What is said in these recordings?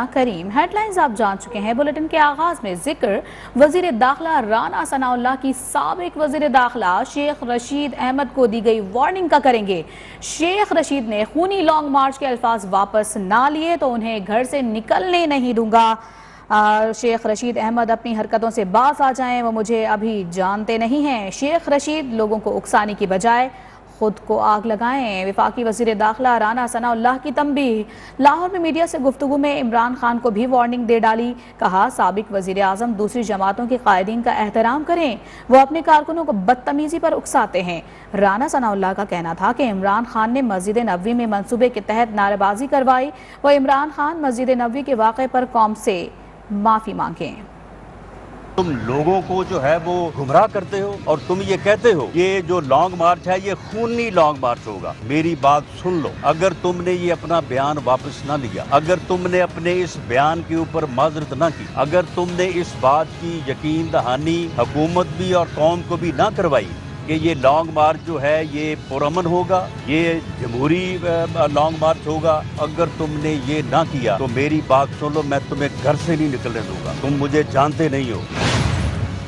करीम। Headlines आप जान चुके हैं। बुलेटिन के आगाज में जिक्र वजीर दाखिला राना सनाउल्लाह की साबिक वजीर दाखिला शेख रशीद अहमद को दी गई वार्निंग का करेंगे। शेख रशीद ने खूनी लॉन्ग मार्च के अल्फाज वापस ना लिए तो उन्हें घर से निकलने नहीं दूंगा। शेख रशीद अहमद अपनी हरकतों से बाज आ जाएं, वो मुझे अभी जानते नहीं हैं। शेख रशीद लोगों को उकसाने की बजाय खुद को आग लगाएं। वफाकी वजीर दाखिला राना सनाउल्लाह की तंबीह। लाहौर में मीडिया से गुफ्तगू में इमरान खान को भी वार्निंग दे डाली। कहा साबिक वजीर आजम दूसरी जमातों के कायदीन का एहतराम करें, वो अपने कारकुनों को बदतमीजी पर उकसाते हैं। राना सनाउल्लाह का कहना था कि इमरान खान ने मस्जिद नबवी में मंसूबे के तहत नारेबाजी करवाई। वो इमरान खान मस्जिद नबवी के वाक़े पर कौम से माफी मांगे। तुम लोगों को जो है वो गुमराह करते हो और तुम ये कहते हो ये जो लॉन्ग मार्च है ये खूनी लॉन्ग मार्च होगा। मेरी बात सुन लो, अगर तुमने ये अपना बयान वापस ना लिया, अगर तुमने अपने इस बयान के ऊपर माजरत ना की, अगर तुमने इस बात की यकीन दहानी हुकूमत भी और कौम को भी ना करवाई कि ये लॉन्ग मार्च जो है ये पुरअमन होगा, ये जमहूरी लॉन्ग मार्च होगा, अगर तुमने ये ना किया तो मेरी बात सुन लो, मैं तुम्हें घर से नहीं निकलने दूंगा। तुम मुझे जानते नहीं हो।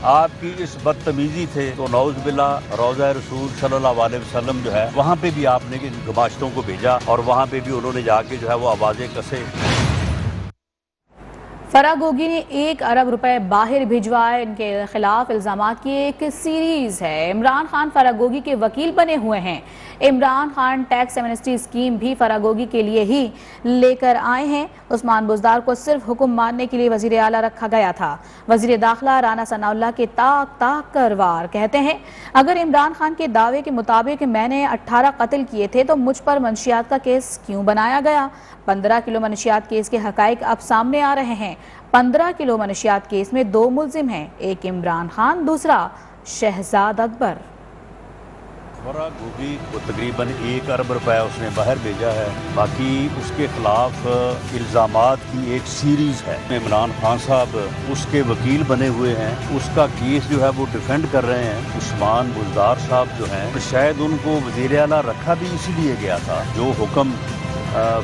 आपकी इस बदतमीजी थे तो नौज़बिल्ला रोज़ा रसूल सल्लल्लाहु अलैहि वसल्लम जो है वहाँ पे भी आपने गमाश्तों को भेजा और वहाँ पे भी उन्होंने जाके जो है वो आवाजें कसे। फरागोगी ने 1 अरब रुपए बाहर भिजवाए। इनके खिलाफ इल्जामात की एक सीरीज है। इमरान खान फरागोगी के वकील बने हुए हैं। Imran Khan tax amnesty scheme भी फरागोगी के लिए ही लेकर आए हैं। उस्मान बुज़दार को सिर्फ हुक्म मानने के लिए वजीर आला रखा गया था। वजीर दाखिला राना सनाउल्लाह के ताक ताक कर वार कहते हैं, अगर इमरान खान के दावे के मुताबिक मैंने 18 कत्ल किए थे तो मुझ पर मंशियात का केस क्यों बनाया गया। 15 किलो मनशियात केस के हकाइक अब सामने आ रहे हैं। 15 किलो मनशियात केस में 2 मुल्जिम हैं, एक इमरान खान, दूसरा शहजाद अकबर। फरागोगी को तकरीबन 1 अरब रुपए उसने बाहर भेजा है। बाकी उसके खिलाफ इल्जामात की एक सीरीज है। इमरान खान साहब उसके वकील बने हुए हैं, उसका केस जो है वो डिफेंड कर रहे हैं। उस्मान बुज़दार साहब जो हैं शायद उनको वज़ीर आला रखा भी इसीलिए गया था, जो हुक्म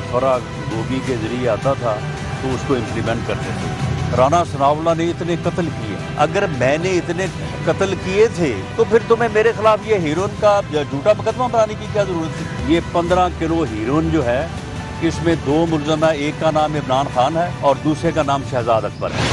फरागोगी के जरिए आता था तो उसको इम्प्लीमेंट करते थे। राना सनाउल्लाह ने इतने कत्ल किए, अगर मैंने इतने कत्ल किए थे तो फिर तुम्हें मेरे खिलाफ ये हीरोइन का झूठा मुकदमा बनाने की क्या जरूरत थी। ये 15 किलो हीरोइन जो है इसमें 2 मुल्ज़िम है, एक का नाम इमरान खान है और दूसरे का नाम शहजाद अकबर है।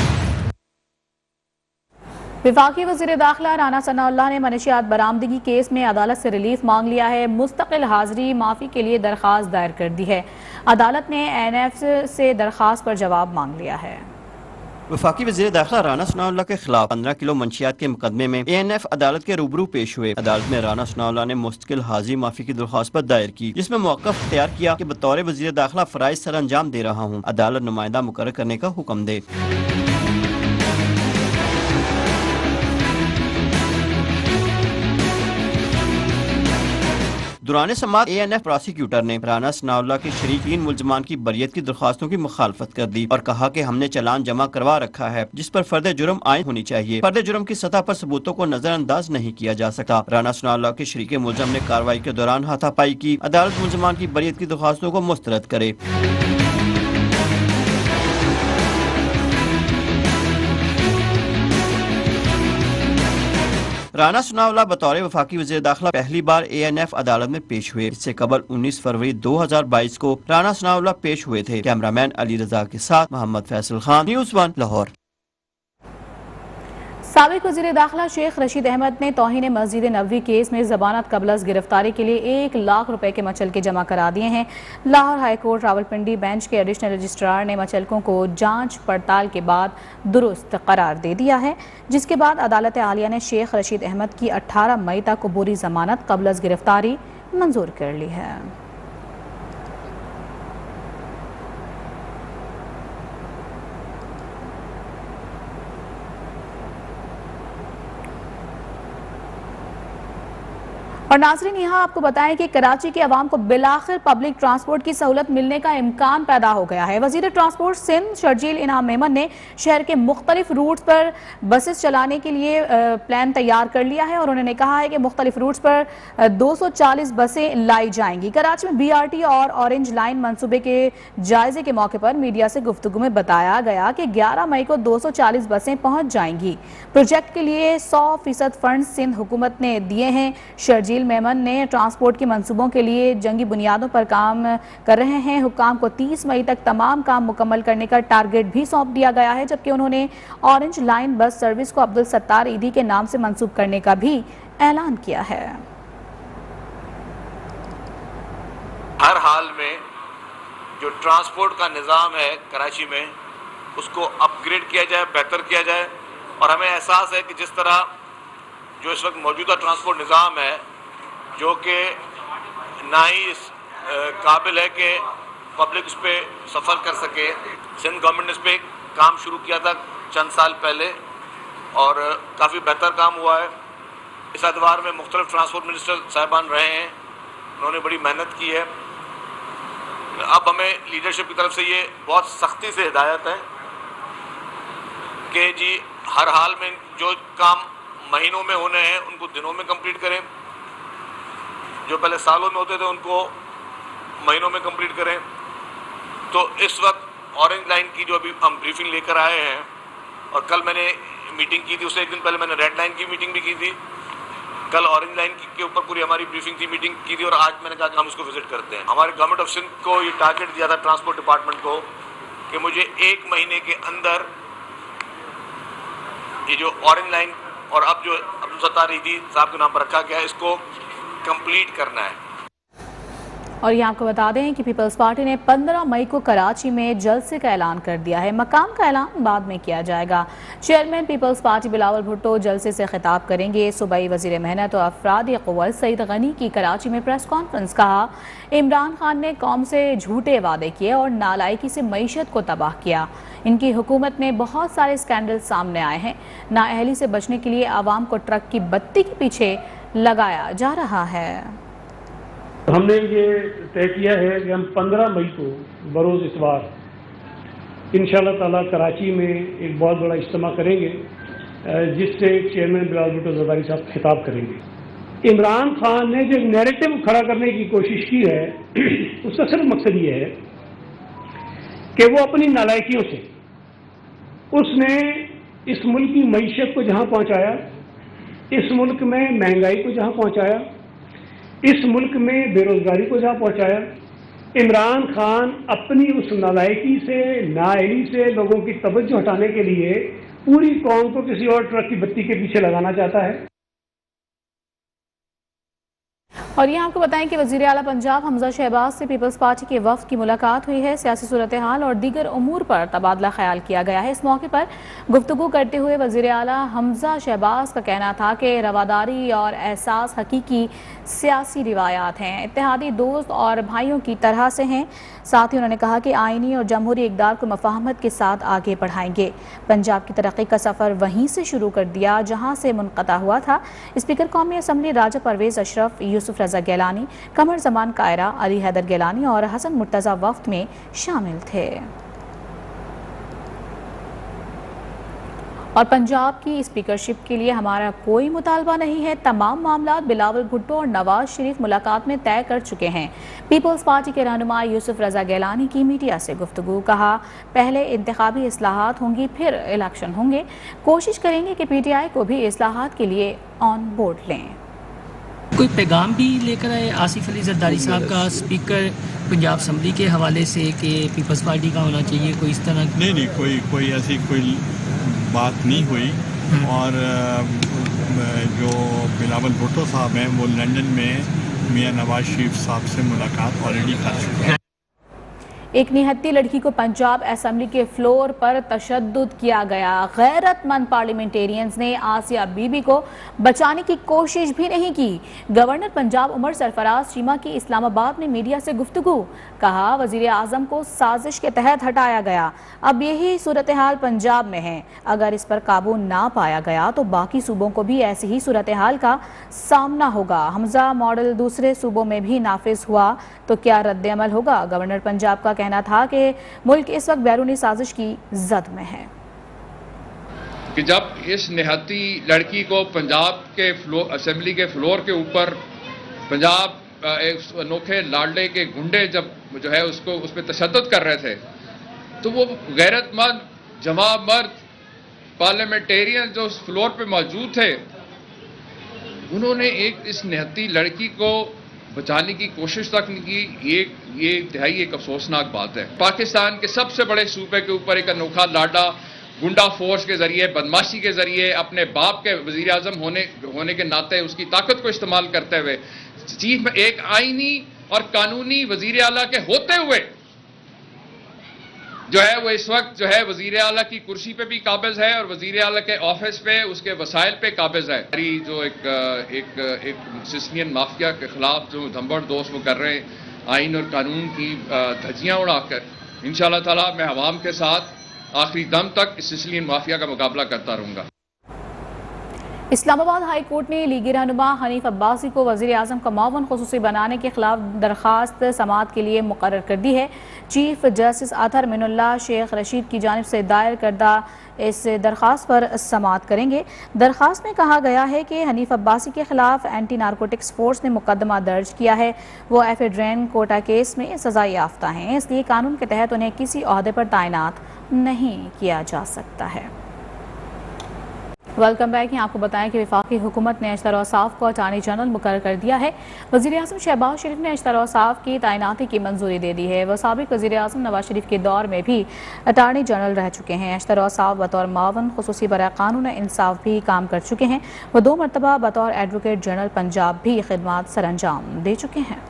वफाकी वज़ीर दाखिला राना सनाउल्लाह ने मनशियात बरामदगी केस में अदालत से रिलीफ मांग लिया है। मुस्तकिल हाजिरी माफ़ी के लिए दरख्वास्त दायर कर दी है। अदालत ने ANF से दरख्वास्त पर जवाब मांग लिया है। वफाकी वज़ीर दाखिला राना सनाउल्लाह के खिलाफ 15 किलो मंशियात के मुकदमे में ANF अदालत के रूबरू पेश हुए। अदालत में राना सनाउल्लाह ने मुस्तकिल हाजिरी माफी की दरख्वास्त पर दायर की, जिसमें मौक़िफ़ इख्तियार किया कि बतौर वज़ीर दाखिला फ़राइज़ सर अंजाम दे रहा हूँ, अदालत नुमाइंदा मुकर्रर करने का हुक्म दे। दौरान समाअत ANF प्रोसिक्यूटर ने राना सनाउल्लाह के शरीक 3 मुल्ज़िमान की बरियत की दरख्वास्तों की मुखालफत कर दी और कहा कि हमने चालान जमा करवा रखा है जिस पर फर्द जुर्म आयद होनी चाहिए। फर्द जुर्म की सतह पर सबूतों को नजरअंदाज नहीं किया जा सकता। राना सनाउल्लाह के शरीक मुल्ज़िम ने कार्रवाई के दौरान हाथापाई की। अदालत मुल्ज़िमान की बरियत की दरख्वास्तों को मुस्तरद करे। राना सनाउल्लाह बतौर वफाकी वज़ीर दाखिला पहली बार ANF अदालत में पेश हुए। इससे कबल 19 फरवरी 2022 को राना सनाउल्लाह पेश हुए थे। कैमरामैन अली रजा के साथ मोहम्मद फैसल खान, न्यूज़ 1 लाहौर। साबिक वज़ीर दाखिला शेख रशीद अहमद ने तौहीन मस्जिद नबवी केस में ज़मानत कबल गिरफ्तारी के लिए 1 लाख रुपए के मचलके जमा करा दिए हैं। लाहौर हाईकोर्ट रावलपिंडी बेंच के एडिशनल रजिस्ट्रार ने मचलकों को जांच पड़ताल के बाद दुरुस्त करार दे दिया है, जिसके बाद अदालत आलिया ने शेख रशीद अहमद की 18 मई तक अबूरी ज़मानत कबल गिरफ्तारी मंजूर कर ली है। और नाज़रीन, यहाँ आपको बताएं कि कराची के अवाम को बिलाखिर पब्लिक ट्रांसपोर्ट की सहूलत मिलने का इम्कान पैदा हो गया है। वज़ीर ट्रांसपोर्ट सिंध शर्जील इनाम मेमन ने शहर के मुख्तलिफ रूट्स पर बसेस चलाने के लिए प्लान तैयार कर लिया है और उन्होंने कहा है कि मुख्तलिफ रूट्स पर 240 बसें लाई जाएंगी। कराची में BRT और ऑरेंज लाइन मनसूबे के जायजे के मौके पर मीडिया से गुफ्तगू में बताया गया कि 11 मई को 240 बसें पहुंच जाएंगी। प्रोजेक्ट के लिए 100% फंड सिंध हुकूमत ने दिए हैं। शर्जील मेमन ने ट्रांसपोर्ट के मंसूबों के लिए जंगी बुनियादों पर काम कर रहे हैं। हुक्काम को 30 मई तक तमाम काम मुकम्मल करने का टारगेट भी सौंप दिया गया है, जबकि उन्होंने ऑरेंज लाइन बस सर्विस को अब्दुल सत्तार ईदी के नाम से मंसूब करने का भी ऐलान किया है। हर हाल में जो ट्रांसपोर्ट का निज़ाम है कराची में उसको अपग्रेड किया जाए, बेहतर किया जाए। और हमें एहसास है कि जिस तरह जो इस वक्त मौजूदा ट्रांसपोर्ट निज़ाम है जो कि ना ही इस काबिल है कि पब्लिक उस पर सफ़र कर सके। सिंध गवर्नमेंट ने इस पर काम शुरू किया था चंद साल पहले और काफ़ी बेहतर काम हुआ है। इस एतबार में मुख्तलिफ ट्रांसपोर्ट मिनिस्टर साहिबान रहे हैं, उन्होंने बड़ी मेहनत की है। अब हमें लीडरशिप की तरफ से ये बहुत सख्ती से हिदायत है कि जी हर हाल में जो काम महीनों में होने हैं उनको दिनों में कंप्लीट करें, जो पहले सालों में होते थे उनको महीनों में कंप्लीट करें। तो इस वक्त ऑरेंज लाइन की जो अभी हम ब्रीफिंग लेकर आए हैं और कल मैंने मीटिंग की थी, उससे एक दिन पहले मैंने रेड लाइन की मीटिंग भी की थी। कल ऑरेंज लाइन के ऊपर पूरी हमारी ब्रीफिंग थी, मीटिंग की थी और आज मैंने कहा कि हम इसको विजिट करते हैं। हमारे गवर्नमेंट ऑफ सिंध को ये टारगेट दिया था ट्रांसपोर्ट डिपार्टमेंट को कि मुझे 1 महीने के अंदर ये जो ऑरेंज लाइन और अब जो अब्दुल सत्तार ईदी साहब के नाम पर रखा गया है इसको कंप्लीट करना है। और ये आपको बता दें कि पीपल्स पार्टी ने 15 मई को कराची में जलसे का ऐलान कर दिया है। मकाम का ऐलान बाद में किया जाएगा। Chairman peoples party Bilawal Bhutto जलसे से खिताब करेंगे। सूबाई वजीर मेहनत और अफरादी क़ुव्वत सईद गनी की कराची में प्रेस कॉन्फ्रेंस। कहा, इमरान खान ने कौम से झूठे वादे किए और नालायकी से मईशत को तबाह किया। इनकी हुकूमत में बहुत सारे स्कैंडल सामने आए हैं। नाअहली से बचने के लिए आवाम को ट्रक की बत्ती के पीछे लगाया जा रहा है। हमने ये तय किया है कि हम 15 मई को बरोज़ इतवार इंशाअल्लाह ताला कराची में एक बहुत बड़ा इज्तिमा करेंगे जिससे चेयरमैन बिलावल भुट्टो ज़रदारी साहब खिताब करेंगे। इमरान खान ने जो नैरेटिव खड़ा करने की कोशिश की है उसका सिर्फ मकसद ये है कि वो अपनी नालायकियों से उसने इस मुल्क की मईशत को जहाँ पहुँचाया, इस मुल्क में महंगाई को जहाँ पहुँचाया, इस मुल्क में बेरोजगारी को जहाँ पहुँचाया, इमरान खान अपनी उस नालायकी से, नाअहली से लोगों की तवज्जो हटाने के लिए पूरी कौम को किसी और ट्रक की बत्ती के पीछे लगाना चाहता है। और ये आपको बताएं कि वज़ीर आला पंजाब हमजा शहबाज से पीपल्स पार्टी के वफ़द की मुलाकात हुई है। सियासी सूरत हाल और दीगर उमूर पर तबादला ख्याल किया गया है। इस मौके पर गुफ्तगू करते हुए वज़ीर आला हमजा शहबाज का कहना था कि रवादारी और एहसास हकीकी सियासी रिवायात हैं, इत्तेहादी दोस्त और भाइयों की तरह से हैं। साथ ही उन्होंने कहा कि आइनी और जमहूरी इक़दार को मफाहमत के साथ आगे बढ़ाएंगे। पंजाब की तरक्की का सफ़र वहीं से शुरू कर दिया जहाँ से मुनक़ता हुआ था। स्पीकर कौमी असम्बली राजा परवेज़ अशरफ, यूसुफ रज़ा गिलानी, कमर जमान कायरा, अली हैदर गिलानी और हसन मुर्तज़ा वफ़द में शामिल थे। और पंजाब की स्पीकरशिप के लिए हमारा कोई मुतालबा नहीं है। तमाम मामलात बिलावल भुट्टो और नवाज शरीफ मुलाकात में तय कर चुके हैं। पीपल्स पार्टी के रहनुमा यूसुफ रज़ा गिलानी की मीडिया से गुफ्तगू। कहा, पहले इंतखाबी इस्लाहात होंगी, फिर इलेक्शन होंगे। कोशिश करेंगे कि PTI को भी इस्लाहात के लिए ऑन बोर्ड लें। कोई पैगाम भी लेकर आए आसिफ अली जरदारी साहब का स्पीकर पंजाब असम्बली के हवाले से कि पीपल्स पार्टी का होना चाहिए, कोई इस तरह? नहीं, कोई ऐसी कोई बात नहीं हुई। और जो बिलावल भुट्टो साहब हैं वो लंदन में मियां नवाज शरीफ साहब से मुलाकात ऑलरेडी कर चुके हैं। एक निहत्ती लड़की को पंजाब असेंबली के फ्लोर पर तशद्दुद किया गया। गैरतमंद पार्लियामेंटेरियंस ने आसिया बीबी को बचाने की कोशिश भी नहीं की। गवर्नर पंजाब उमर सरफराज चीमा की इस्लामाबाद में मीडिया से गुफ्तगू, कहा वजीर आजम को साजिश के तहत हटाया गया। अब यही सूरत हाल पंजाब में है। अगर इस पर काबू ना पाया गया तो बाकी सूबों को भी ऐसी ही सूरत हाल का सामना होगा। हमजा मॉडल दूसरे सूबों में भी नाफिज हुआ तो क्या रद्द अमल होगा? गवर्नर पंजाब का कहना था कि मुल्क इस वक्त बैरूनी साजिश की जद में है कि जब इस निहत्ती लड़की को पंजाब के असेंबली के फ्लोर के ऊपर पंजाब एक अनोखे लाडले के गुंडे जब जो है उसको उस पर तशद्दुद कर रहे थे, तो वो गैरतमंद जमा मर्द पार्लियामेंटेरियन जो उस फ्लोर पे मौजूद थे, उन्होंने इस निहत्ती लड़की को बचाने की कोशिश तक नहीं की। ये इंतहाई एक अफसोसनाक बात है। पाकिस्तान के सबसे बड़े सूबे के ऊपर एक अनोखा लाडा गुंडा फोर्स के जरिए, बदमाशी के जरिए, अपने बाप के वजीर आजम होने के नाते उसकी ताकत को इस्तेमाल करते हुए चीफ में एक आईनी और कानूनी वजीर आला के होते हुए जो है वो इस वक्त जो है वजीर आला की कुर्सी पे भी काबिज है और वजीर आला के ऑफिस पे उसके वसाइल पे काबिज है। जो एक सिस्लियन माफिया के खिलाफ जो धंबड़ दोस्त वो कर रहे हैं, आइन और कानून की धज्जियां उड़ाकर, इंशाअल्लाह ताला मैं अवाम के साथ आखिरी दम तक इस सिस्लियन माफिया का मुकाबला करता रहूंगा। इस्लामाबाद हाई कोर्ट ने लीगी रहनुमा हनीफ अब्बासी को वज़ीर आज़म का मुआवन ख़ुसूसी बनाने के खिलाफ दरख्वास्त समाअत के लिए मुकर्रर कर दी है। चीफ जस्टिस अतहर मिनुल्लाह शेख रशीद की जानिब से दायर करदा इस दरख्वास्त पर समाअत करेंगे। दरख्वास्त में कहा गया है कि हनीफ अब्बासी के खिलाफ एंटी नारकोटिक्स फोर्स ने मुकदमा दर्ज किया है। वो एफेड्रेन कोटा केस में सजा याफ्ता हैं, इसलिए कानून के तहत उन्हें किसी ओहदे पर तैनात नहीं किया जा सकता है। Welcome back. यहाँ आपको बताएं कि वफाकी हुकूमत ने अशतर औसाफ को अटार्नी जनरल मुकर्रर कर दिया है। वज़ीर आज़म शहबाज शरीफ ने अशतर औसाफ की तैनाती की मंजूरी दे दी है। वह साबिक वज़ीर आज़म नवाज शरीफ के दौर में भी अटार्नी जनरल रह चुके हैं। अशतर औसाफ बतौर मावन खुसूसी बराए कानून इंसाफ भी काम कर चुके हैं। वह 2 मरतबा बतौर एडवोकेट जनरल पंजाब भी खिदमात सर अंजाम दे चुके हैं।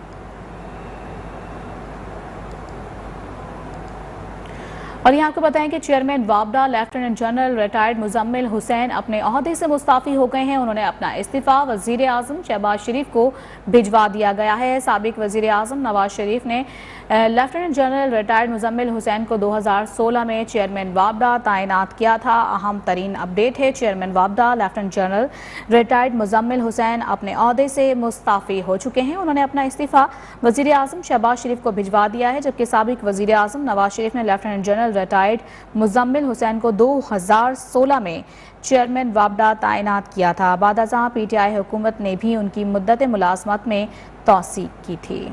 और यहाँ आपको बताएं कि चेयरमैन वाबडा lieutenant general retired Muzammil Hussain अपने ओहदे से मुस्ताफ़ी हो गए हैं। उन्होंने अपना इस्तीफ़ा वज़ीर आज़म शहबाज शरीफ को भिजवा दिया गया है। साबिक वज़ीर आज़म नवाज शरीफ ने lieutenant general retired Muzammil Hussain को 2016 में चेयरमैन वाबडा तैनात किया था। अहम तरीन अपडेट है, चेयरमैन वाबडा lieutenant general retired Muzammil Hussain अपने ओहदे से मुस्ताफ़ी हो चुके हैं। उन्होंने अपना इस्तीफ़ा वज़ीर आज़म शहबाज शरीफ को भिजवा दिया है, जबकि साबिक वज़ीर आज़म नवाज शरीफ ने lieutenant general retired Muzammil Hussain को 2016 में चेयरमैन वाबडा तैनात किया था। बादशाह PTI हुकूमत ने भी उनकी मुद्दत मुलाजमत में तौसीक की थी।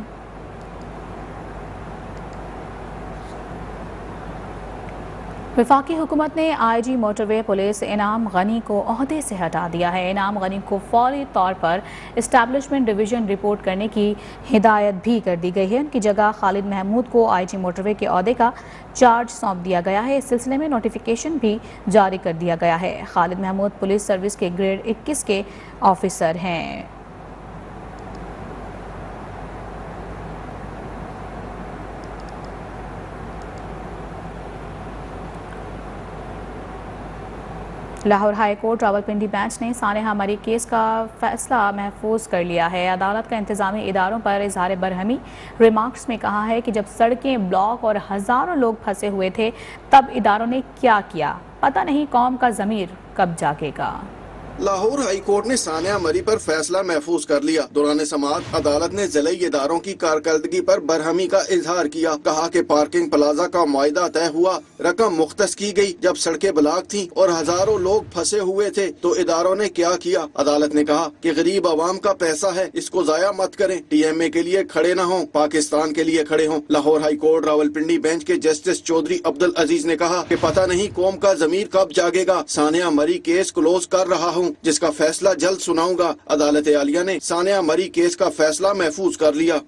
वफाकी हुकूमत ने IG मोटरवे पुलिस इनाम गनी को ओहदे से हटा दिया है। इनाम गनी को फौरी तौर पर इस्टेब्लिशमेंट डिवीज़न रिपोर्ट करने की हिदायत भी कर दी गई है। उनकी जगह खालिद महमूद को IG मोटरवे के ओहदे का चार्ज सौंप दिया गया है। इस सिलसिले में नोटिफिकेशन भी जारी कर दिया गया है। खालिद महमूद पुलिस सर्विस के ग्रेड 21 के ऑफिसर हैं। Lahore high court Rawalpindi bench ने सानेहा मरी केस का फैसला महफूज कर लिया है। अदालत का इंतजामी इदारों पर इजहार बरहमी रिमार्क्स में कहा है कि जब सड़कें ब्लॉक और हज़ारों लोग फंसे हुए थे तब इदारों ने क्या किया, पता नहीं कौम का ज़मीर कब जागेगा। लाहौर हाई कोर्ट ने सानिया मरी पर फैसला महफूज कर लिया। दौरान समाअत अदालत ने ज़िले इदारों की कारकर्दगी पर बरहमी का इजहार किया। कहा कि पार्किंग प्लाजा का मुआहदा तय हुआ, रकम मुख्तस की गई। जब सड़कें ब्लॉक थीं और हजारों लोग फंसे हुए थे तो इदारों ने क्या किया। अदालत ने कहा कि गरीब आवाम का पैसा है, इसको जाया मत करें। TMA के लिए खड़े न हों, पाकिस्तान के लिए खड़े हों। Lahore high court Rawalpindi bench के जस्टिस चौधरी अब्दुल अजीज ने कहा कि पता नहीं कौम का ज़मीर कब जागेगा। सानिया मरी केस क्लोज कर रहा हूँ, जिसका फैसला जल्द सुनाऊंगा। अदालत आलिया ने सानिया मरी केस का फैसला महफूज कर लिया।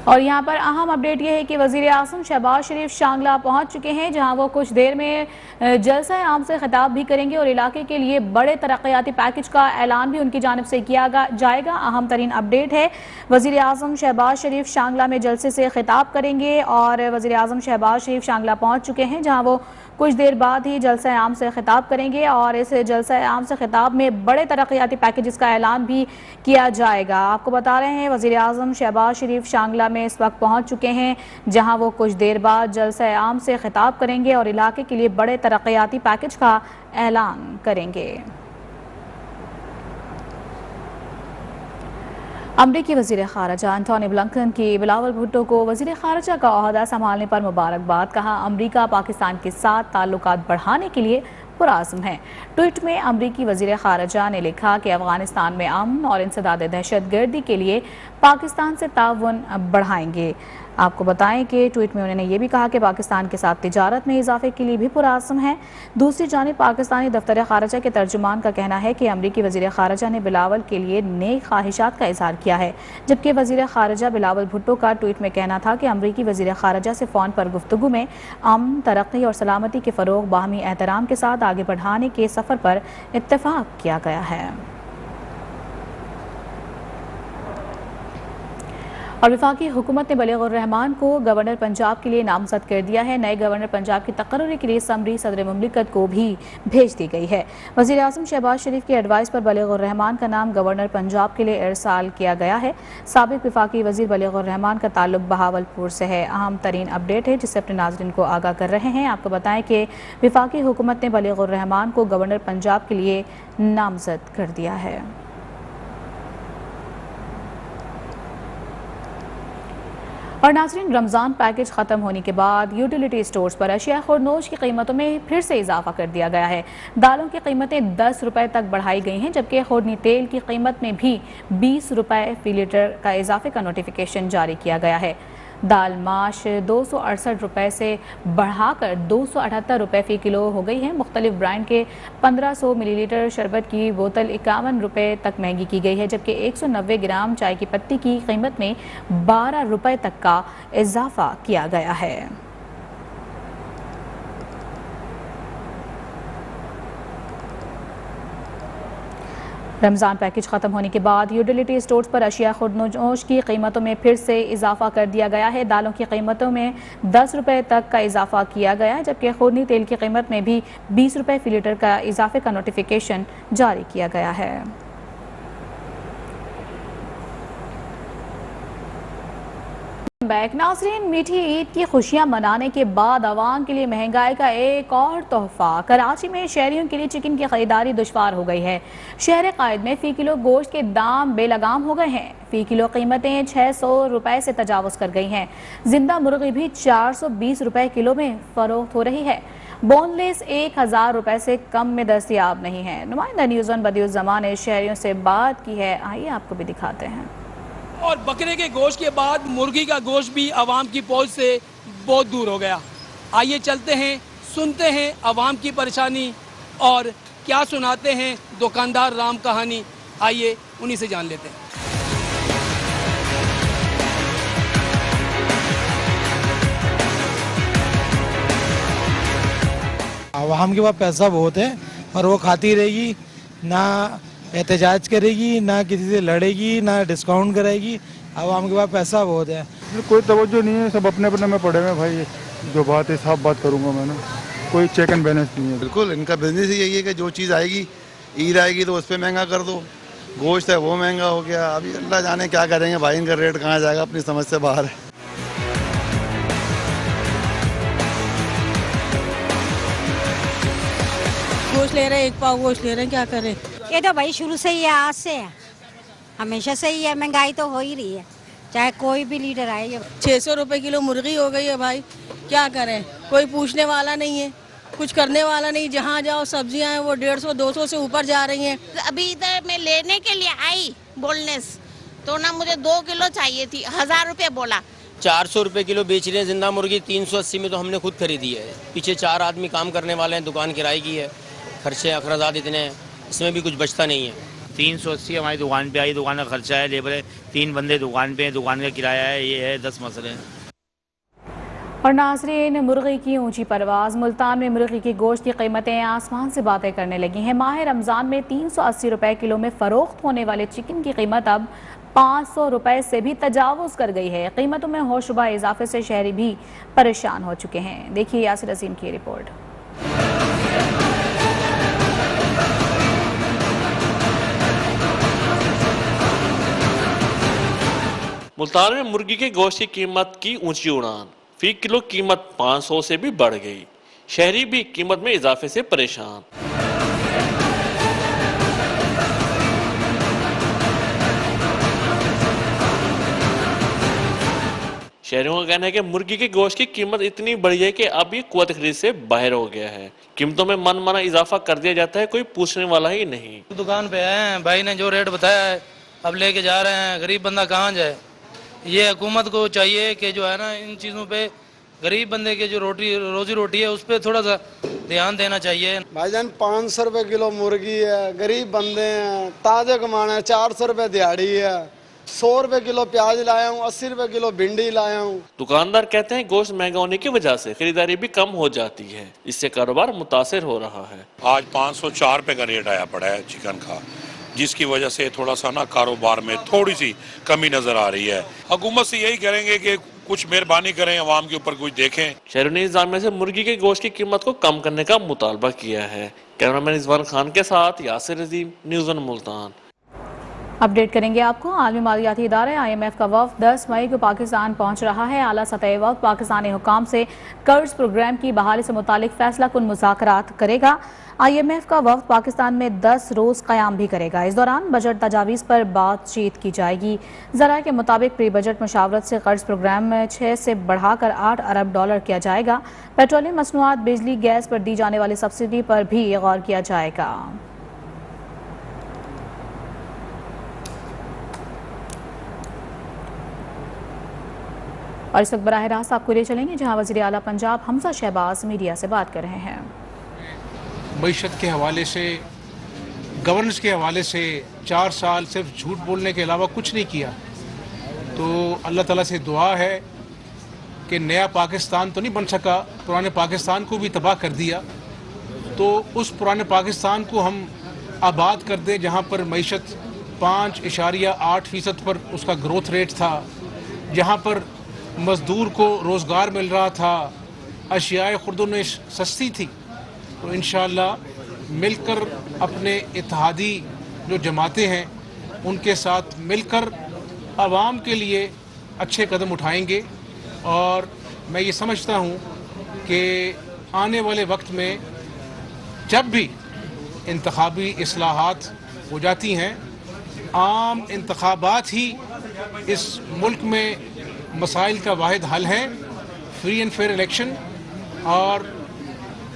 और यहाँ पर अहम अपडेट ये है कि वज़ीर आज़म शहबाज शरीफ शांगला पहुँच चुके हैं, जहाँ वो कुछ देर में जलसा आम से खिताब भी करेंगे और इलाके के लिए बड़े तरक्याती पैकेज का ऐलान भी उनकी जानिब से किया जाएगा। अहम तरीन अपडेट है, वज़ीर आज़म शहबाज शरीफ शांगला में जलसे से खिताब करेंगे और वज़ीर आज़म शहबाज शरीफ शांगला पहुँच चुके हैं, जहाँ वो कुछ देर बाद ही जलसा आम से खिताब करेंगे और इस जलसा आम से खिताब में बड़े तरक्याती पैकेजेस का ऐलान भी किया जाएगा। आपको बता रहे हैं वज़ीर आज़म शहबाज शरीफ शांगला में इस वक्त पहुंच चुके हैं, जहां वो कुछ देर बाद जलसा आम से खिताब करेंगे और इलाके के लिए बड़े तरक्याती पैकेज का ऐलान करेंगे। अमरीकी वज़ीर ख़ारजा एंटोनी ब्लिंकन की बिलावल भुट्टो को वज़ीर ख़ारजा का ओहदा संभालने पर मुबारकबाद। कहा, अमरीका पाकिस्तान के साथ ताल्लुकात बढ़ाने के लिए पुरआज़्म है। ट्वीट में अमरीकी वज़ीर ख़ारजा ने लिखा कि अफ़गानिस्तान में अमन और इंसदाद दहशतगर्दी के लिए पाकिस्तान से ताउन बढ़ाएंगे। आपको बताएं कि ट्वीट में उन्होंने ये भी कहा कि पाकिस्तान के साथ तिजारत में इजाफे के लिए भी पुरआज़्म है। दूसरी जानिब पाकिस्तानी दफ्तर ख़ारजा के तर्जुमान का कहना है कि अमरीकी वज़ीर ख़ारजा ने बिलावल के लिए नेक ख्वाहिशात का इज़हार किया है, जबकि वज़ीर ख़ारजा बिलावल भुट्टो का ट्वीट में कहना था कि अमरीकी वज़ीर ख़ारजा से फ़ोन पर गुफ्तगू में अमन, तरक्की और सलामती के फ़रोग़, बाहमी एहतराम के साथ आगे बढ़ाने के सफ़र पर इत्तेफाक किया गया है। और वफाकी हुकूमत ने बलीगुर रहमान को गवर्नर पंजाब के लिए नामजद कर दिया है। नए गवर्नर पंजाब की तकर्री के लिए समरी सदर मुमलिकत को भी भेज दी गई है। वज़ीर आज़म शहबाज शरीफ की एडवाइस पर बलीगुर रहमान का नाम गवर्नर पंजाब के लिए इरसाल किया गया है। साबिक वफाकी वज़ीर बलीगुर रहमान का ताल्लुक बहावलपुर से है। अहम तरीन अपडेट है जिससे अपने नाज़रीन को आगाह कर रहे हैं। आपको बताएं कि वफाकी हुकूमत ने बलीगुर रहमान को गवर्नर पंजाब के लिए नामजद कर दिया है। और नाज़रीन, रमज़ान पैकेज ख़त्म होने के बाद यूटिलिटी स्टोर्स पर अशिया खुरनोश की कीमतों में फिर से इजाफा कर दिया गया है। दालों की कीमतें 10 रुपये तक बढ़ाई गई हैं, जबकि खुरनी तेल की कीमत में भी 20 रुपये फ़ी लीटर का इजाफे का नोटिफिकेशन जारी किया गया है। दाल माश 268 रुपये से बढ़ाकर 278 रुपये फ़ी किलो हो गई है। मुख्तलिफ ब्रांड के 1500 मिलीलीटर शरबत की बोतल 51 रुपये तक महंगी की गई है, जबकि 190 ग्राम चाय की पत्ती की कीमत में 12 रुपये तक का इजाफा किया गया है। रमज़ान पैकेज ख़त्म होने के बाद यूटिलिटी स्टोर्स पर अशिया खुरनोश की कीमतों में फिर से इजाफा कर दिया गया है। दालों की कीमतों में 10 रुपये तक का इजाफा किया गया है, जबकि खुरनी तेल की कीमत में भी 20 रुपये फ़ी लीटर का इजाफे का नोटिफिकेशन जारी किया गया है। बैक नाज़रीन, मीठी ईद की खुशियां मनाने के बाद आवाम के लिए महंगाई का एक और तोहफा। कराची में शहरियों के लिए चिकन की खरीदारी दुश्वार हो गई है। शहर कायद में फ़ी किलो गोश्त के दाम बेलगाम हो गए हैं। फ़ी किलो कीमतें 600 रुपये से तजावज़ कर गई हैं। जिंदा मुर्गी भी 420 रुपये किलो में फ़रोख्त हो रही है। बोनलेस 1000 रुपये से कम में दस्तयाब नहीं है। नुमाइंदा न्यूज़ वन बदियुज़्ज़मान ने शहरियों से बात की है, आइए आपको भी दिखाते हैं। और बकरे के गोश्त के बाद मुर्गी का गोश्त भी आवाम की पहुंच से बहुत दूर हो गया। आइए चलते हैं, सुनते हैं आवाम की परेशानी और क्या सुनाते हैं दुकानदार राम कहानी। आइए उन्हीं से जान लेते हैं। आवाम के पास पैसा बहुत है और वो खाती रहेगी, ना एहतजाज करेगी, ना किसी से लड़ेगी, ना डिस्काउंट कराएगी। आवाम के पास पैसा बहुत है। कोई तवज्जो नहीं है, सब अपने अपने में पड़े हुए हैं भाई। जो बात है साफ बात करूंगा मैं ना, कोई चेक एंड बैलेंस नहीं है। बिल्कुल, इनका बिजनेस ही यही है कि जो चीज़ आएगी, ईद आएगी तो उस पर महंगा कर दो। गोश्त है वो महंगा हो गया, अभी अल्लाह जाने क्या करेंगे भाई, इनका रेट कहाँ जाएगा, अपनी समझ से बाहर है। गोश्त ले रहे हैं, 1 पाव गोश्त ले रहे हैं, क्या करें। ये तो भाई शुरू से ही है, आज से है, हमेशा से ही है। महंगाई तो हो ही रही है, चाहे कोई भी लीडर आए। 600 रुपये किलो मुर्गी हो गई है भाई, क्या करें। कोई पूछने वाला नहीं है, कुछ करने वाला नहीं। जहाँ जाओ सब्जियां हैं वो 150-200 से ऊपर जा रही हैं। अभी इधर मैं लेने के लिए आई बोलनेस तो ना मुझे 2 किलो चाहिए थी, 1000 रुपये बोला। 400 रुपये किलो बेच रहे हैं जिंदा मुर्गी, 380 में तो हमने खुद खरीदी है। पीछे 4 आदमी काम करने वाले हैं, दुकान किराए की है, खर्चे अखराजात इतने हैं, इसमें भी कुछ बचता नहीं है। 380 हमारी दुकान पे आई, दुकान का खर्चा है, लेबर है, 3 बंदे दुकान पे हैं, दुकान का किराया है, ये है, 10 मसले हैं। और नाज़रीन, मुर्गी की ऊंची परवाज। मुल्तान में मुर्गी की गोश्त की कीमतें आसमान से बातें करने लगी हैं। माह रमज़ान में 380 रुपए किलो में फ़रोख्त होने वाले चिकन की कीमत अब 500 रुपए से भी तजावुज़ कर गई है। कीमतों में होशरुबा इजाफे से शहरी भी परेशान हो चुके हैं। देखिए यासिर अजीम की रिपोर्ट। मुल्तान में मुर्गी के गोश्त की कीमत की ऊंची उड़ान। फी किलो कीमत 500 से भी बढ़ गई। शहरी भी कीमत में इजाफे से परेशान। शहरियों का कहना है कि मुर्गी के गोश्त की कीमत इतनी बढ़ी है कि अब ये कुव्वत खरीद से बाहर हो गया है। कीमतों में मन माना इजाफा कर दिया जाता है, कोई पूछने वाला ही नहीं। दुकान पे आए हैं, भाई ने जो रेट बताया है अब लेके जा रहे हैं। गरीब बंदा कहाँ जाए? ये हुकूमत को चाहिए कि जो है ना, इन चीज़ों पे गरीब बंदे के जो रोजी रोटी है उस पर थोड़ा सा ध्यान देना चाहिए। भाईजान 500 रुपए किलो मुर्गी है, गरीब बंदे हैं, ताजे कमाना है, 400 रुपए दिहाड़ी है, 100 रुपए किलो प्याज लाया हूँ, 80 रुपए किलो भिंडी लाया हूँ। दुकानदार कहते हैं गोश्त महंगा होने की वजह से खरीदारी भी कम हो जाती है, इससे कारोबार मुतासिर हो रहा है। आज 504 रुपए का रेट आया पड़ा है चिकन का, जिसकी वजह से थोड़ा सा ना कारोबार में थोड़ी सी कमी नजर आ रही है। हुकूमत से यही करेंगे कि कुछ मेहरबानी करें, अवाम के ऊपर कुछ देखें। शहरों ने इंतजामिया से मुर्गी के गोश्त की कीमत को कम करने का मुतालबा किया है। कैमरामैन रिजवान खान के साथ यासिर अजीम, न्यूज़ ऑन मुल्तान। अपडेट करेंगे आपको। आलमी मालियाती इदारे IMF का वफ़द 10 मई को पाकिस्तान पहुंच रहा है। आला सतह वफ़द पाकिस्तानी हुकाम से कर्ज प्रोग्राम की बहाली से मुतालिक फैसला कुन मुज़ाकरात करेगा। IMF का वफ़द पाकिस्तान में 10 रोज़ क़याम भी करेगा। इस दौरान बजट तजावीज़ पर बातचीत की जाएगी। ज़राए के मुताबिक प्री बजट मुशावरत से कर्ज प्रोग्राम में 6 से बढ़ाकर 8 अरब डॉलर किया जाएगा। पेट्रोलियम मसनूआत, बिजली, गैस पर दी जाने वाली सब्सिडी पर भी गौर किया जाएगा। और इस वक्त बराह रास्त आपको ले चलेंगे जहां वज़ीर आला पंजाब हमजा शहबाज मीडिया से बात कर रहे हैं। मईशत के हवाले से, गवर्नेंस के हवाले से 4 साल सिर्फ झूठ बोलने के अलावा कुछ नहीं किया। तो अल्लाह ताला से दुआ है कि नया पाकिस्तान तो नहीं बन सका, पुराने पाकिस्तान को भी तबाह कर दिया। तो उस पुराने पाकिस्तान को हम आबाद कर दें जहाँ पर मईशत 5.8% पर उसका ग्रोथ रेट था, जहाँ पर मज़दूर को रोज़गार मिल रहा था, अशियाए खुर्दुन सस्ती थी। तो इंशाअल्लाह मिलकर अपने इत्तेहादी जो जमातें हैं उनके साथ मिलकर आवाम के लिए अच्छे कदम उठाएंगे। और मैं ये समझता हूँ कि आने वाले वक्त में जब भी इंतखाबी इस्लाहात हो जाती हैं, आम इंतखाबात ही इस मुल्क में मसाइल का वाहिद हल है, फ्री एंड फेयर इलेक्शन। और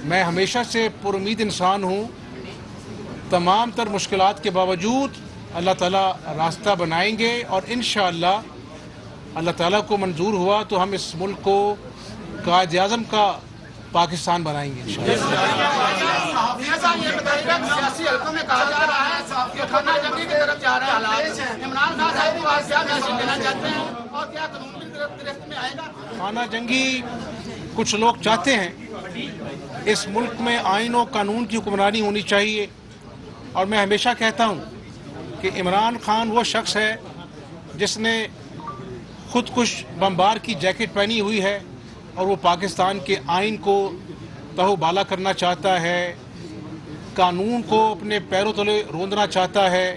मैं हमेशा से पुरुमीद इंसान हूँ। तमाम तर मुश्किलात के बावजूद अल्लाह ताला रास्ता बनाएंगे और इंशाअल्लाह अल्लाह ताला को मंजूर हुआ तो हम इस मुल्क को कायद आज़म का पाकिस्तान बनाएंगे खाना जंगी कुछ लोग चाहते हैं इस मुल्क में आइन और कानून की हुक्मरानी होनी चाहिए। और मैं हमेशा कहता हूँ कि इमरान खान वो शख्स है जिसने खुदकुश बमबार की जैकेट पहनी हुई है और वो पाकिस्तान के आइन को तहबाला करना चाहता है, कानून को अपने पैरों तले रोंदना चाहता है।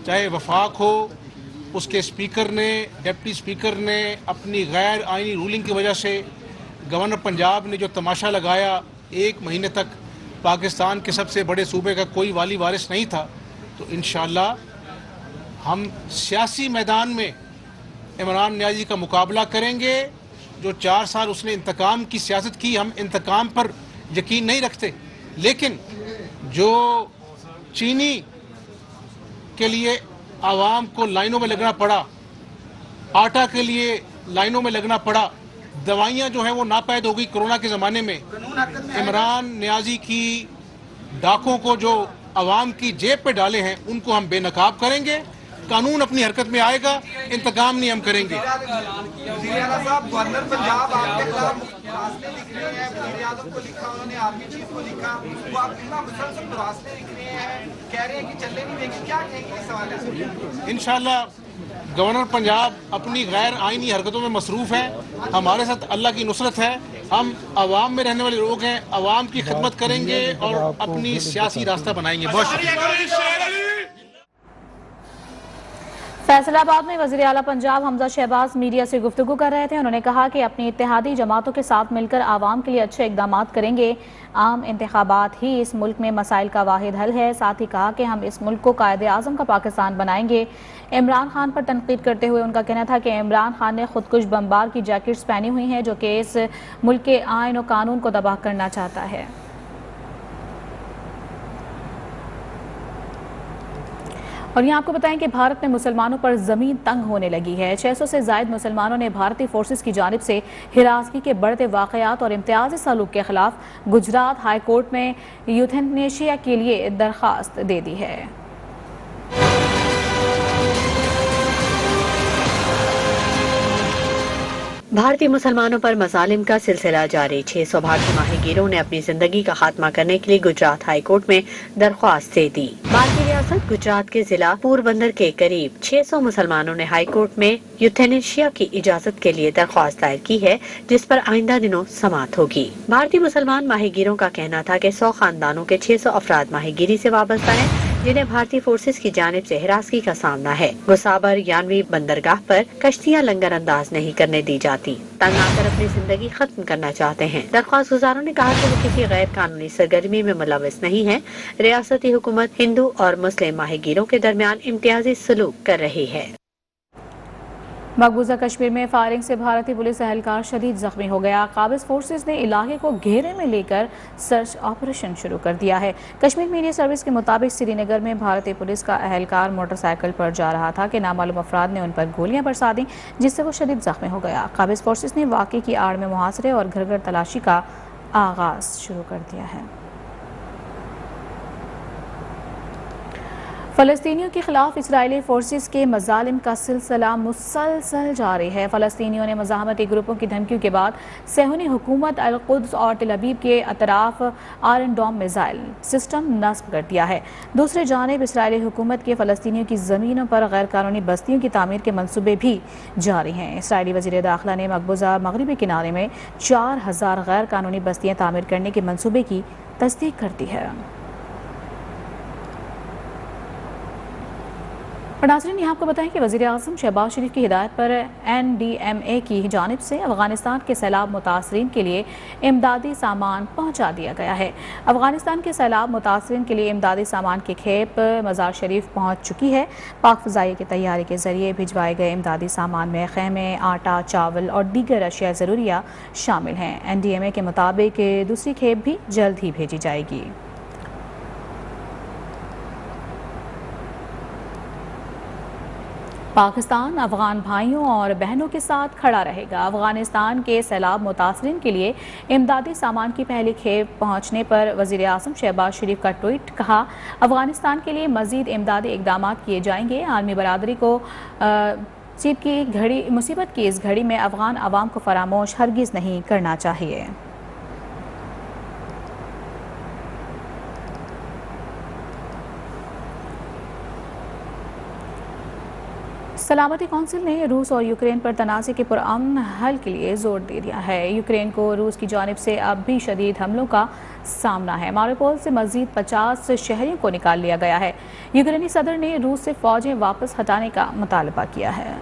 चाहे वफाक हो, उसके स्पीकर ने, डिप्टी स्पीकर ने अपनी गैर आइनी रूलिंग की वजह से, गवर्नर पंजाब ने जो तमाशा लगाया, 1 महीने तक पाकिस्तान के सबसे बड़े सूबे का कोई वाली वारिस नहीं था। तो इंशाअल्लाह हम सियासी मैदान में इमरान नियाज़ी का मुकाबला करेंगे। जो 4 साल उसने इंतकाम की सियासत की, हम इंतकाम पर यकीन नहीं रखते, लेकिन जो चीनी के लिए आवाम को लाइनों में लगना पड़ा, आटा के लिए लाइनों में लगना पड़ा, दवाइयाँ जो हैं वो नापैद हो गई कोरोना के ज़माने में, इमरान नियाज़ी की डाकों को जो अवाम की जेब पे डाले हैं उनको हम बेनकाब करेंगे। कानून अपनी हरकत में आएगा, इंतकाम नहीं हम करेंगे। गवर्नर पंजाब आपके खिलाफ मुरासले लिख रहे हैं, वज़ीर आज़म को लिखा, उन्होंने आर्मी चीफ को लिखा, वो आप इतना मुसलसल मुरासले लिख रहे हैं, कह रहे हैं कि चलने नहीं देंगे, क्या कहेंगे इस हवाले से? इंशाल्लाह गवर्नर पंजाब अपनी गैर आईनी हरकतों में मसरूफ है, हमारे साथ अल्लाह की नुसरत है। हम अवाम में रहने वाले लोग हैं, अवाम की खिदमत करेंगे और अपनी सियासी रास्ता बनाएंगे। बहुत शुक्रिया। फैसलाबाद में वज़ीर आला पंजाब हमजा शहबाज मीडिया से गुफ्तगू कर रहे थे। उन्होंने कहा कि अपनी इत्तेहादी जमातों के साथ मिलकर आवाम के लिए अच्छे इकदाम करेंगे। आम इंतखाबात ही इस मुल्क में मसाइल का वाहिद हल है। साथ ही कहा कि हम इस मुल्क को कायदे आज़म का पाकिस्तान बनाएंगे। इमरान खान पर तनकीद करते हुए उनका कहना था कि इमरान खान ने खुदकुश बमबार की जैकेट्स पहनी हुई हैं, जो कि इस मुल्क के आइन और कानून को तबाह करना चाहता है। और यहाँ आपको बताएं कि भारत में मुसलमानों पर ज़मीन तंग होने लगी है। 600 से ज़ायद मुसलमानों ने भारतीय फोर्सेस की जानिब से हिरासगी के बढ़ते वाक़यात और इम्तियाज़ी सलूक के खिलाफ गुजरात हाई कोर्ट में यूथेनेशिया के लिए दरख्वास्त दे दी है। भारतीय मुसलमानों पर मज़ालिम का सिलसिला जारी। 600 भारतीय माहीगीरों ने अपनी जिंदगी का खात्मा करने के लिए गुजरात हाई कोर्ट में दरख्वास्त दे दी। भारतीय रियासत गुजरात के जिला पोरबंदर के करीब 600 मुसलमानों ने हाई कोर्ट में यूथेनेशिया की इजाजत के लिए दरख्वास्त दायर की है, जिस पर आइंदा दिनों समाअत होगी। भारतीय मुसलमान माहीगीरों का कहना था कि 100 खानदानों के 600 अफराद माहीगीरी से वाबस्ता है, जिन्हें भारतीय फोर्सेस की जानिब से हिरासगी का सामना है। गुसाबर यानवी बंदरगाह पर कश्तियां लंगर अंदाज नहीं करने दी जाती, तंग आकर अपनी जिंदगी खत्म करना चाहते हैं। दरख्वास्त गुजारों ने कहा कि वो किसी गैर कानूनी सरगर्मी में मुलव्वस नहीं है। रियासती हुकूमत हिंदू और मुस्लिम माहीगीरों के दरमियान इम्तियाजी सलूक कर रही है। मकबूजा कश्मीर में फायरिंग से भारतीय पुलिस एहलकार शदीद जख्मी हो गया। काबिज फोर्सेस ने इलाके को घेरे में लेकर सर्च ऑपरेशन शुरू कर दिया है। कश्मीर मीडिया सर्विस के मुताबिक श्रीनगर में भारतीय पुलिस का एहलकार मोटरसाइकिल पर जा रहा था कि नामालूम अफराद ने उन पर गोलियां बरसा दी, जिससे वो शदीद जख्मी हो गया। काबिज फोर्सेस ने वाक़े की आड़ में मुहासरे और घर घर तलाशी का आगाज शुरू कर दिया है। फ़लस्तीनियों के खिलाफ इसराइली फोर्सेस के मज़ालिम का सिलसिला मुसलसल जारी है। फ़लस्तीनियों ने मज़ाहमती ग्रुपों की धमकियों के बाद सेहूनी हुकूमत अल-कुद्स और तेल अवीव के अतराफ आयरन डोम मिसाइल सिस्टम नस्ब कर दिया है। दूसरी जानिब इसराइली हुकूमत के फ़लस्तीनियों की ज़मीनों पर गैर कानूनी बस्तियों की तामीर के मनसूबे भी जारी हैं। इसराइली वज़ीर दाखिला ने मकबूजा मगरबी किनारे में 4000 गैर कानूनी बस्तियाँ तामीर करने के मनसूबे की तस्दीक कर दी है। और नाज़रीन, यहाँ आपको बताएं कि वज़ीर आज़म शहबाज शरीफ की हिदायत पर NDMA की जानिब से अफ़गानिस्तान के सैलाब मुतासरीन के लिए इमदादी सामान पहुँचा दिया गया है। अफ़गानिस्तान के सैलाब मुतासरीन के लिए इमदादी सामान की खेप मज़ार शरीफ पहुँच चुकी है। पाक फ़ज़ाइया की तैयारी के ज़रिए भिजवाए गए इमदादी सामान में खैमे, आटा, चावल और दीगर अशिया ज़रूरिया शामिल हैं। NDMA के मुताबिक दूसरी खेप भी जल्द ही भेजी जाएगी। पाकिस्तान अफगान भाइयों और बहनों के साथ खड़ा रहेगा। अफगानिस्तान के सैलाब मुतासरीन के लिए इमदादी सामान की पहली खेप पहुंचने पर वज़ीर आज़म शहबाज शरीफ का ट्वीट, कहा अफगानिस्तान के लिए मज़ीद इमदादी इक़दाम किए जाएंगे। आलमी बरादरी को मुसीबत की इस घड़ी में अफगान अवाम को फरामोश हरगिज़ नहीं करना चाहिए। सलामती कौंसिल ने रूस और यूक्रेन पर तनाज़े के पुरअमन हल के लिए जोर दे दिया है। यूक्रेन को रूस की जानिब से अब भी शदीद हमलों का सामना है। मारिउपोल से मज़ीद 50 शहरियों को निकाल लिया गया है। यूक्रेनी सदर ने रूस से फ़ौजें वापस हटाने का मुतालबा किया है।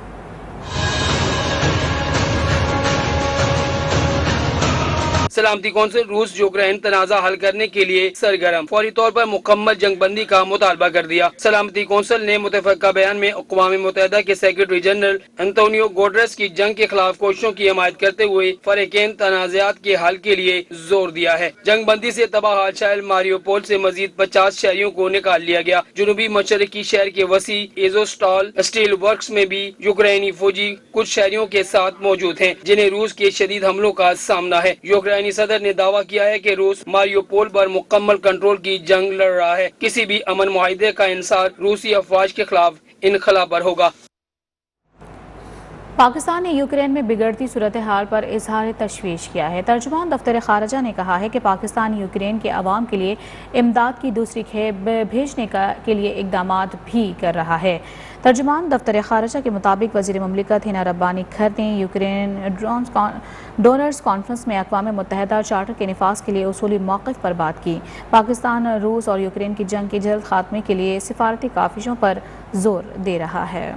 सलामती कौंसिल रूस यूक्रेन तनाज़ा हल करने के लिए सरगर्म, फौरी तौर पर मुकम्मल जंगबंदी का मुतालबा कर दिया। सलामती कौंसिल ने मुतफ़क्का बयान में अक़वाम मुत्तहिदा के सेक्रेटरी जनरल एंटोनियो गुटेरेस की जंग के खिलाफ कोशिशों की हिमायत करते हुए फरीक़ैन तनाज़ात के हल के लिए जोर दिया है। जंगबंदी से तबाह शहर मारिउपोल से मजीद 50 शहरियों को निकाल लिया गया। जुनूबी मशरकी शहर के वसी एज़ोस्टॉल स्टील वर्क्स में भी यूक्रेनी फौजी कुछ शहरियों के साथ मौजूद हैं, जिन्हें रूस के शदीद हमलों का सामना है। यूक्रेनी यूक्रेनी सदर ने दावा किया है कि रूस मारियोपोल पर मुकम्मल कंट्रोल की जंग लड़ रहा है। किसी भी अमन मुआहिदे का इंसार रूसी अफवाज के खिलाफ इनखला पर होगा। पाकिस्तान ने यूक्रेन में बिगड़ती सूरत हाल पर इजहार तशवीश किया है। तर्जुमान दफ्तर खारजा ने कहा है कि पाकिस्तान यूक्रेन के अवाम के लिए इमदाद की दूसरी खेप भेजने के लिए इकदाम भी कर रहा है। तर्जुमान दफ्तर खारजा के मुताबिक वज़ीर मुमलिकत हिना रब्बानी खर ने यूक्रेन डोनर्स कॉन्फ्रेंस में अक़वाम मुत्तहिदा चार्टर के निफाज के लिए उसूली मौक़िफ़ पर बात की। पाकिस्तान रूस और यूक्रेन की जंग के जल्द खात्मे के लिए सिफारती काविशों पर जोर दे रहा है।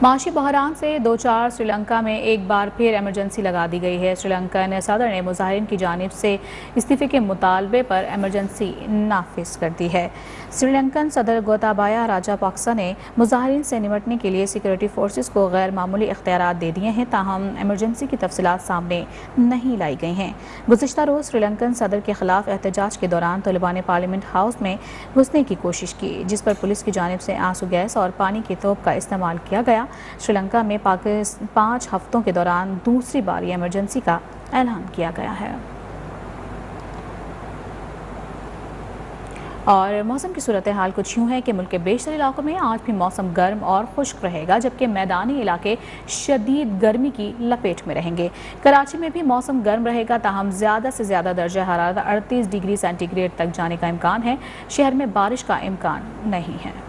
माशी बहरान से दो चार श्रीलंका में एक बार फिर एमरजेंसी लगा दी गई है। श्रीलंकन सदर ने मुजाहिरीन की जानिब से इस्तीफ़े के मुतालबे पर एमरजेंसी नाफिज कर दी है। श्रीलंकन सदर गोताबाया राजापाक्सा ने मुजाहिरीन से निपटने के लिए सिक्योरिटी फोर्सेस को गैर मामूली इख्तियारात दे दिए हैं, ताहम एमरजेंसी की तफसीलात सामने नहीं लाई गई हैं। गुज़िश्ता रोज़ श्रीलंकन सदर के खिलाफ एहतजाज के दौरान तलिबान ने पार्लियामेंट हाउस में घुसने की कोशिश की, जिस पर पुलिस की जानिब से आंसू गैस और पानी की तोप का इस्तेमाल किया गया। श्रीलंका में 5 हफ्तों के दौरान दूसरी बार ये इमरजेंसी का ऐलान किया गया है। और मौसम की सूरत हाल कुछ यूँ है कि मुल्क के बेशतर इलाकों में आज भी मौसम गर्म और खुश्क रहेगा, जबकि मैदानी इलाके शदीद गर्मी की लपेट में रहेंगे। कराची में भी मौसम गर्म रहेगा, ताहम ज़्यादा से ज़्यादा दर्जा हरारत 38 डिग्री सेंटीग्रेड तक जाने का इम्कान है। शहर में बारिश का इम्कान नहीं है।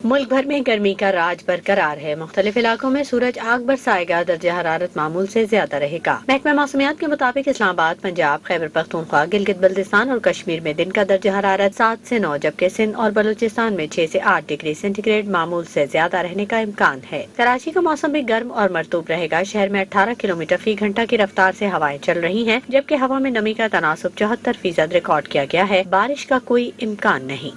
मुल्क भर में गर्मी का राज बरकरार है। मुख्तलिफ इलाकों में सूरज आग बरसाएगा, दर्जा हरारत मामूल से ज्यादा रहेगा। महकमा मौसमियात के मुताबिक इस्लामाबाद, पंजाब, खैबर पख्तूनख्वा, गिलगित बल्तिस्तान और कश्मीर में दिन का दर्जा हरारत 7 से 9, जबकि सिंध और बलूचिस्तान में 6 से 8 डिग्री सेंटीग्रेड मामूल से ज्यादा रहने का इम्कान है। कराची का मौसम भी गर्म और मरतूब रहेगा। शहर में 18 किलोमीटर फी घंटा की रफ्तार से हवाएं चल रही हैं, जबकि हवा में नमी का तनासुब 74% रिकॉर्ड किया गया है। बारिश का कोई इम्कान नहीं।